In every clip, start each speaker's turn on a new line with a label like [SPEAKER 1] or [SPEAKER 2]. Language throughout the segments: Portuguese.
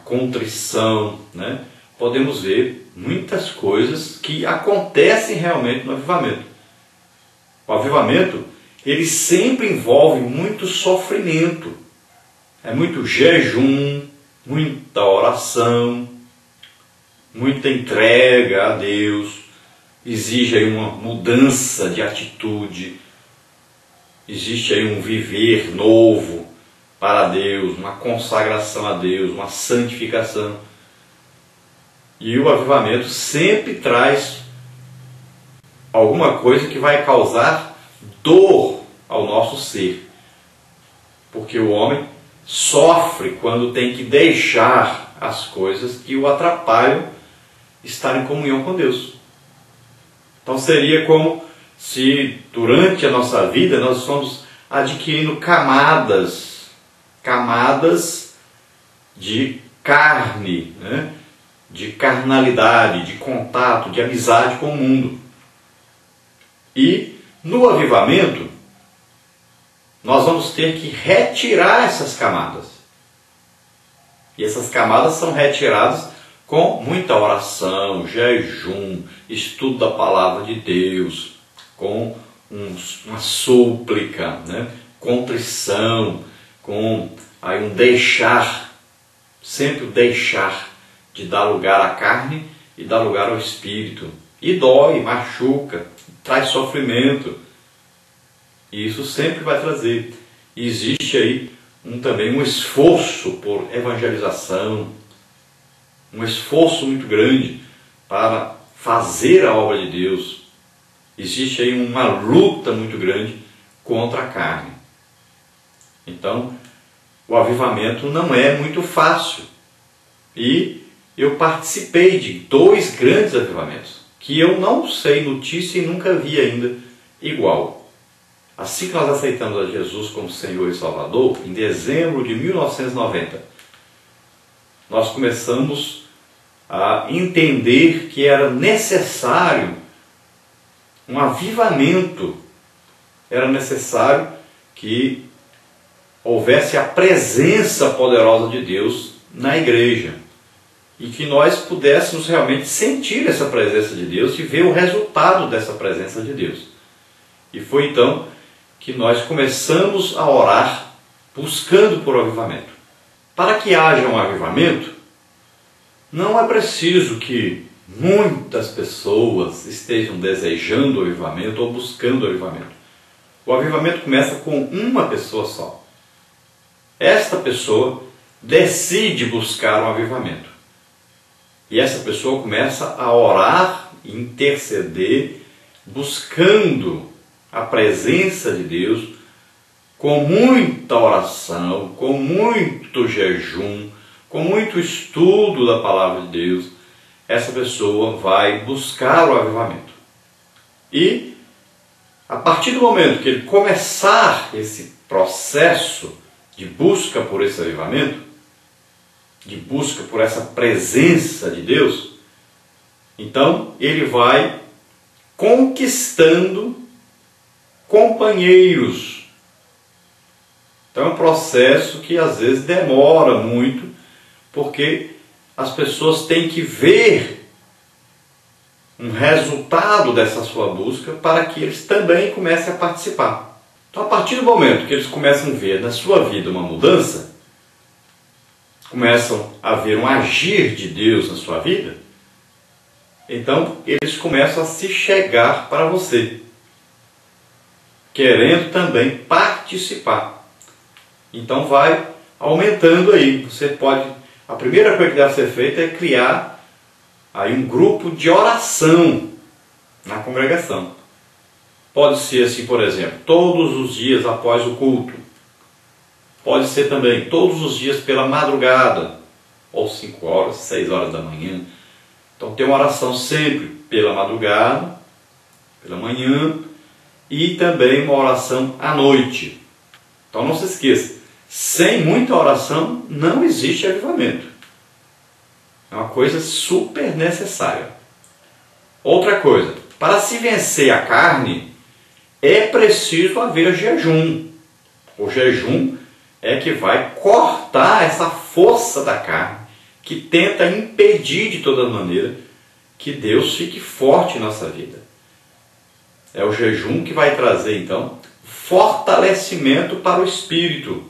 [SPEAKER 1] contrição, né? Podemos ver muitas coisas que acontecem realmente no avivamento. O avivamento, ele sempre envolve muito sofrimento. É muito jejum, muita oração, muita entrega a Deus. Exige aí uma mudança de atitude. Existe aí um viver novo para Deus, uma consagração a Deus, uma santificação. E o avivamento sempre traz alguma coisa que vai causar dor ao nosso ser. Porque o homem sofre quando tem que deixar as coisas que o atrapalham estar em comunhão com Deus. Então seria como se durante a nossa vida nós estamos adquirindo camadas de carne, né? De carnalidade, de contato, de amizade com o mundo. E no avivamento nós vamos ter que retirar essas camadas. E essas camadas são retiradas com muita oração, jejum, estudo da palavra de Deus, com uma súplica, né? Contrição, com aí um deixar, sempre o deixar de dar lugar à carne e dar lugar ao espírito. E dói, machuca, traz sofrimento. E isso sempre vai trazer. Existe aí também um esforço por evangelização, um esforço muito grande para fazer a obra de Deus. Existe aí uma luta muito grande contra a carne. Então, o avivamento não é muito fácil. E eu participei de 2 grandes avivamentos, que eu não sei notícia e nunca vi ainda igual. Assim que nós aceitamos a Jesus como Senhor e Salvador, em dezembro de 1990, nós começamos a entender que era necessário um avivamento, era necessário que houvesse a presença poderosa de Deus na igreja e que nós pudéssemos realmente sentir essa presença de Deus e ver o resultado dessa presença de Deus. E foi então que nós começamos a orar buscando por avivamento. Para que haja um avivamento, não é preciso que muitas pessoas estejam desejando o avivamento ou buscando o avivamento. O avivamento começa com uma pessoa só. Esta pessoa decide buscar um avivamento. E essa pessoa começa a orar, interceder, buscando a presença de Deus, com muita oração, com muito jejum, com muito estudo da palavra de Deus. Essa pessoa vai buscar o avivamento. E a partir do momento que ele começar esse processo de busca por esse avivamento, de busca por essa presença de Deus, então ele vai conquistando companheiros. Então é um processo que às vezes demora muito, porque as pessoas têm que ver um resultado dessa sua busca para que eles também comecem a participar. Então, a partir do momento que eles começam a ver na sua vida uma mudança, começam a ver um agir de Deus na sua vida, então eles começam a se chegar para você, querendo também participar. Então vai aumentando aí. Você pode, a primeira coisa que deve ser feita é criar aí um grupo de oração na congregação. Pode ser assim, por exemplo, todos os dias após o culto. Pode ser também todos os dias pela madrugada, ou 5 horas, 6 horas da manhã. Então tem uma oração sempre pela madrugada, pela manhã, e também uma oração à noite. Então não se esqueça, sem muita oração não existe avivamento. É uma coisa super necessária. Outra coisa, para se vencer a carne, é preciso haver jejum. O jejum é que vai cortar essa força da carne que tenta impedir de toda maneira que Deus fique forte em nossa vida. É o jejum que vai trazer, então, fortalecimento para o espírito.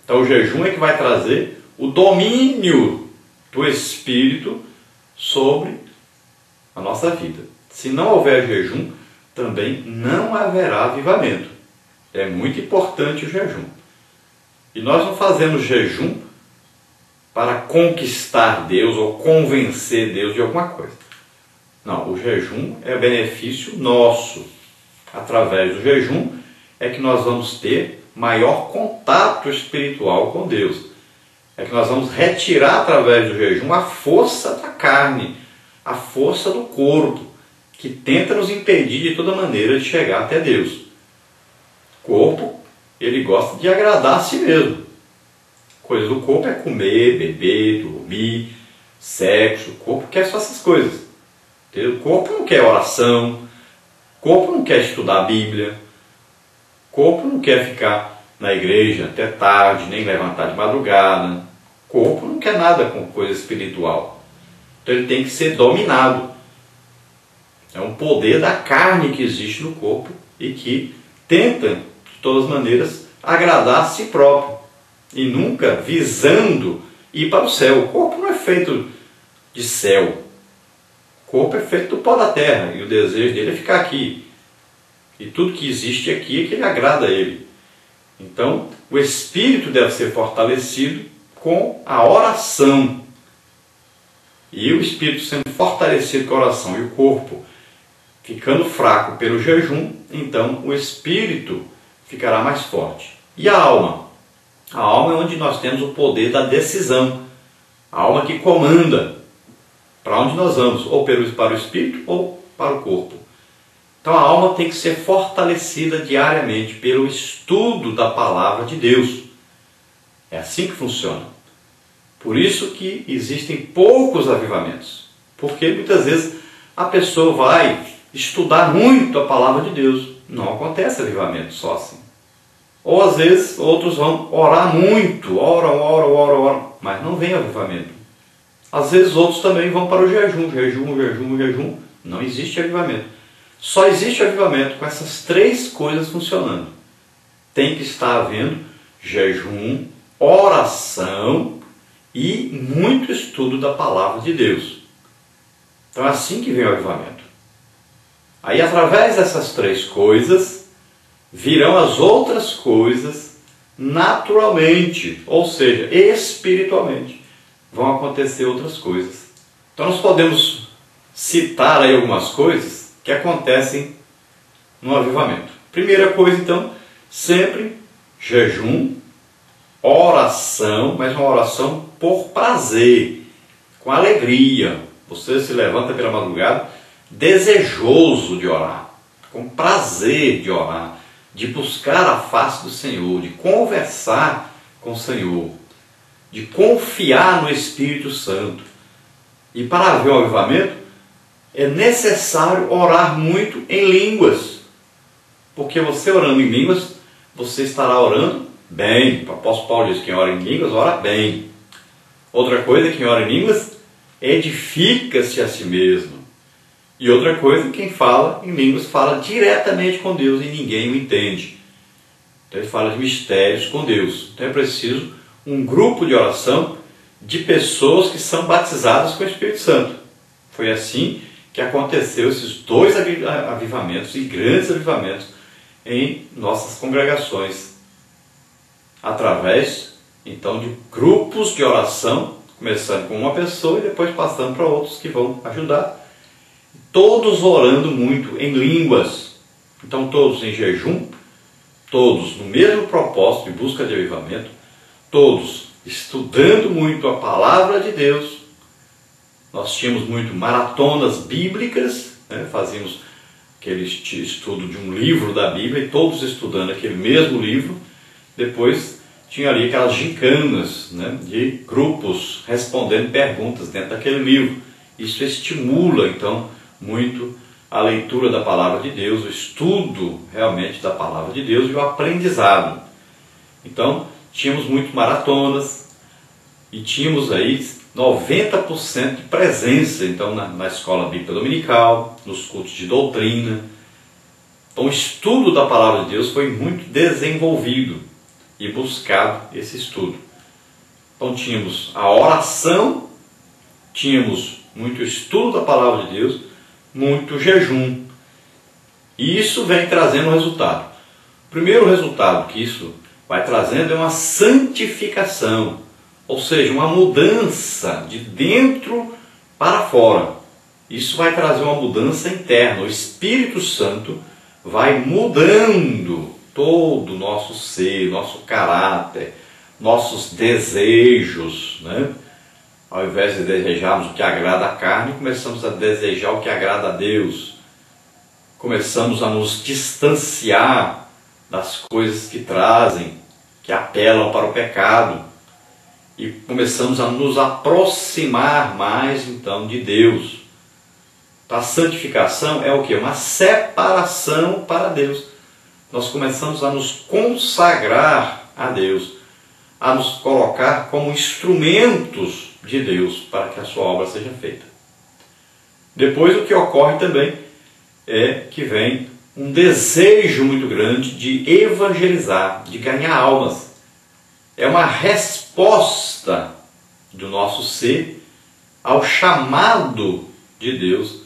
[SPEAKER 1] Então o jejum é que vai trazer o domínio do espírito sobre a nossa vida. Se não houver jejum, também não haverá avivamento. É muito importante o jejum. E nós não fazemos jejum para conquistar Deus ou convencer Deus de alguma coisa. Não, o jejum é benefício nosso. Através do jejum é que nós vamos ter maior contato espiritual com Deus. É que nós vamos retirar através do jejum a força da carne, a força do corpo, que tenta nos impedir de toda maneira de chegar até Deus. O corpo, ele gosta de agradar a si mesmo. Coisa do corpo é comer, beber, dormir, sexo. O corpo quer só essas coisas. O corpo não quer oração, o corpo não quer estudar a Bíblia, o corpo não quer ficar na igreja até tarde, nem levantar de madrugada. O corpo não quer nada com coisa espiritual. Então ele tem que ser dominado. É um poder da carne que existe no corpo e que tenta, de todas as maneiras, agradar a si próprio. E nunca visando ir para o céu. O corpo não é feito de céu. O corpo é feito do pó da terra. E o desejo dele é ficar aqui. E tudo que existe aqui é que ele agrada a ele. Então, o espírito deve ser fortalecido com a oração. E o espírito sendo fortalecido com a oração e o corpo ficando fraco pelo jejum, então o espírito ficará mais forte. E a alma? A alma é onde nós temos o poder da decisão. A alma que comanda para onde nós vamos, ou para o espírito ou para o corpo. Então a alma tem que ser fortalecida diariamente pelo estudo da palavra de Deus. É assim que funciona. Por isso que existem poucos avivamentos. Porque muitas vezes a pessoa vai estudar muito a palavra de Deus. Não acontece avivamento só assim. Ou às vezes outros vão orar muito, oram, mas não vem avivamento. Às vezes outros também vão para o jejum. Não existe avivamento. Só existe avivamento com essas três coisas funcionando. Tem que estar havendo jejum, oração e muito estudo da palavra de Deus. Então é assim que vem o avivamento. Aí através dessas três coisas virão as outras coisas naturalmente, ou seja, espiritualmente. Vão acontecer outras coisas. Então nós podemos citar aí algumas coisas que acontecem no avivamento. Primeira coisa então, sempre jejum, oração, mas uma oração por prazer, com alegria. Você se levanta pela madrugada desejoso de orar, com prazer de orar, de buscar a face do Senhor, de conversar com o Senhor, de confiar no Espírito Santo. E para haver um avivamento, é necessário orar muito em línguas, porque você orando em línguas, você estará orando bem. O apóstolo Paulo diz que quem ora em línguas, ora bem. Outra coisa, quem ora em línguas, edifica-se a si mesmo. E outra coisa, quem fala em línguas, fala diretamente com Deus e ninguém o entende. Então ele fala de mistérios com Deus. Então é preciso um grupo de oração de pessoas que são batizadas com o Espírito Santo. Foi assim que aconteceu esses dois avivamentos e grandes avivamentos em nossas congregações. Através, então, de grupos de oração, começando com uma pessoa e depois passando para outros que vão ajudar. Todos orando muito em línguas. Então todos em jejum, todos no mesmo propósito de busca de avivamento, todos estudando muito a palavra de Deus. Nós tínhamos muito maratonas bíblicas, né? Fazíamos aquele estudo de um livro da Bíblia e todos estudando aquele mesmo livro. Depois tinha ali aquelas gincanas, né? De grupos respondendo perguntas dentro daquele livro. Isso estimula então muito a leitura da palavra de Deus, o estudo realmente da palavra de Deus e o aprendizado. Então, tínhamos muito maratonas e tínhamos aí 90% de presença então na escola bíblica dominical, nos cultos de doutrina. Então o estudo da palavra de Deus foi muito desenvolvido e buscado esse estudo. Então tínhamos a oração, tínhamos muito estudo da palavra de Deus, muito jejum. E isso vem trazendo um resultado. O primeiro resultado que isso vai trazendo é uma santificação, ou seja, uma mudança de dentro para fora. Isso vai trazer uma mudança interna. O Espírito Santo vai mudando todo o nosso ser, nosso caráter, nossos desejos, né? Ao invés de desejarmos o que agrada a carne, começamos a desejar o que agrada a Deus. Começamos a nos distanciar das coisas que trazem, que apelam para o pecado. E começamos a nos aproximar mais então de Deus. A santificação é o quê? Uma separação para Deus. Nós começamos a nos consagrar a Deus, a nos colocar como instrumentos de Deus para que a sua obra seja feita. Depois o que ocorre também é que vem um desejo muito grande de evangelizar, de ganhar almas. É uma resposta do nosso ser ao chamado de Deus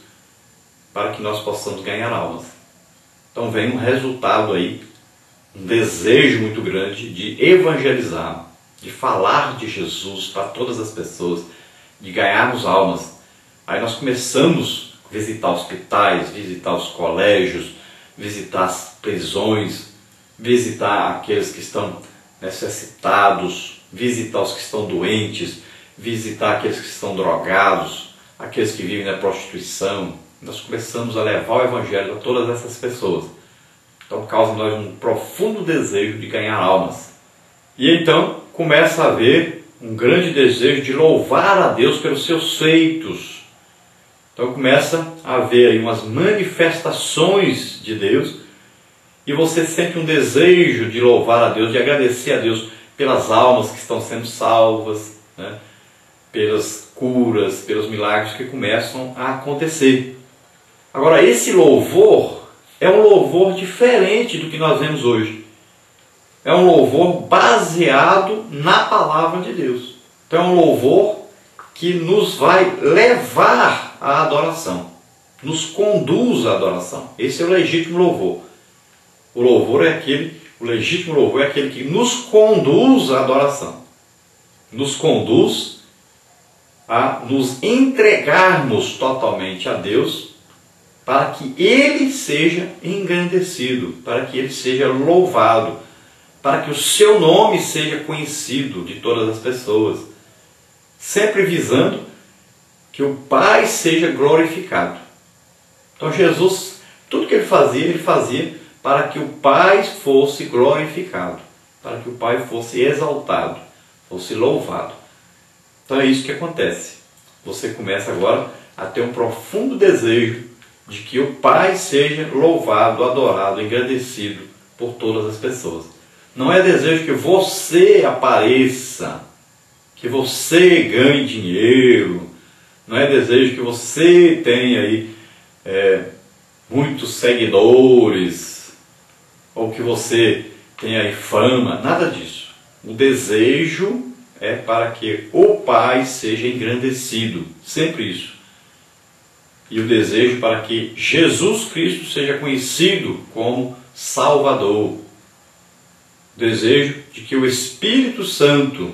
[SPEAKER 1] para que nós possamos ganhar almas. Então vem um resultado aí, um desejo muito grande de evangelizar, de falar de Jesus para todas as pessoas, de ganharmos almas. Aí nós começamos a visitar hospitais, visitar os colégios, visitar as prisões, visitar aqueles que estão necessitados, visitar os que estão doentes, visitar aqueles que estão drogados, aqueles que vivem na prostituição. Nós começamos a levar o Evangelho a todas essas pessoas. Então causa em nós um profundo desejo de ganhar almas. E então começa a haver um grande desejo de louvar a Deus pelos seus feitos. Então começa a haver aí umas manifestações de Deus e você sente um desejo de louvar a Deus, de agradecer a Deus pelas almas que estão sendo salvas, né? Pelas curas, pelos milagres que começam a acontecer. Agora, esse louvor é um louvor diferente do que nós vemos hoje. É um louvor baseado na palavra de Deus. Então é um louvor que nos vai levar à adoração, nos conduz à adoração. Esse é o legítimo louvor. O legítimo louvor é aquele que nos conduz à adoração. Nos conduz a nos entregarmos totalmente a Deus para que Ele seja engrandecido, para que Ele seja louvado, para que o seu nome seja conhecido de todas as pessoas, sempre visando que o Pai seja glorificado. Então Jesus, tudo que Ele fazia para que o Pai fosse glorificado, para que o Pai fosse exaltado, fosse louvado. Então é isso que acontece. Você começa agora a ter um profundo desejo de que o Pai seja louvado, adorado, engrandecido por todas as pessoas. Não é desejo que você apareça, que você ganhe dinheiro, não é desejo que você tenha aí muitos seguidores, ou que você tenha aí fama, nada disso. O desejo é para que o Pai seja engrandecido, sempre isso. E o desejo para que Jesus Cristo seja conhecido como Salvador. O desejo de que o Espírito Santo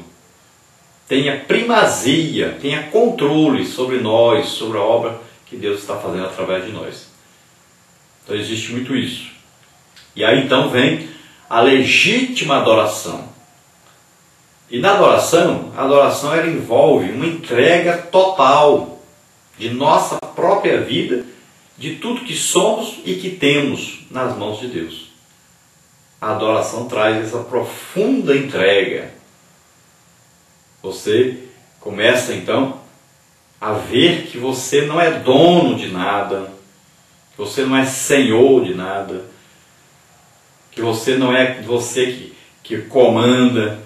[SPEAKER 1] tenha primazia, tenha controle sobre nós, sobre a obra que Deus está fazendo através de nós. Então existe muito isso. E aí então vem a legítima adoração. E na adoração, a adoração ela envolve uma entrega total de nossa própria vida, de tudo que somos e que temos nas mãos de Deus. A adoração traz essa profunda entrega. Você começa então a ver que você não é dono de nada, que você não é senhor de nada, que você não é você que comanda,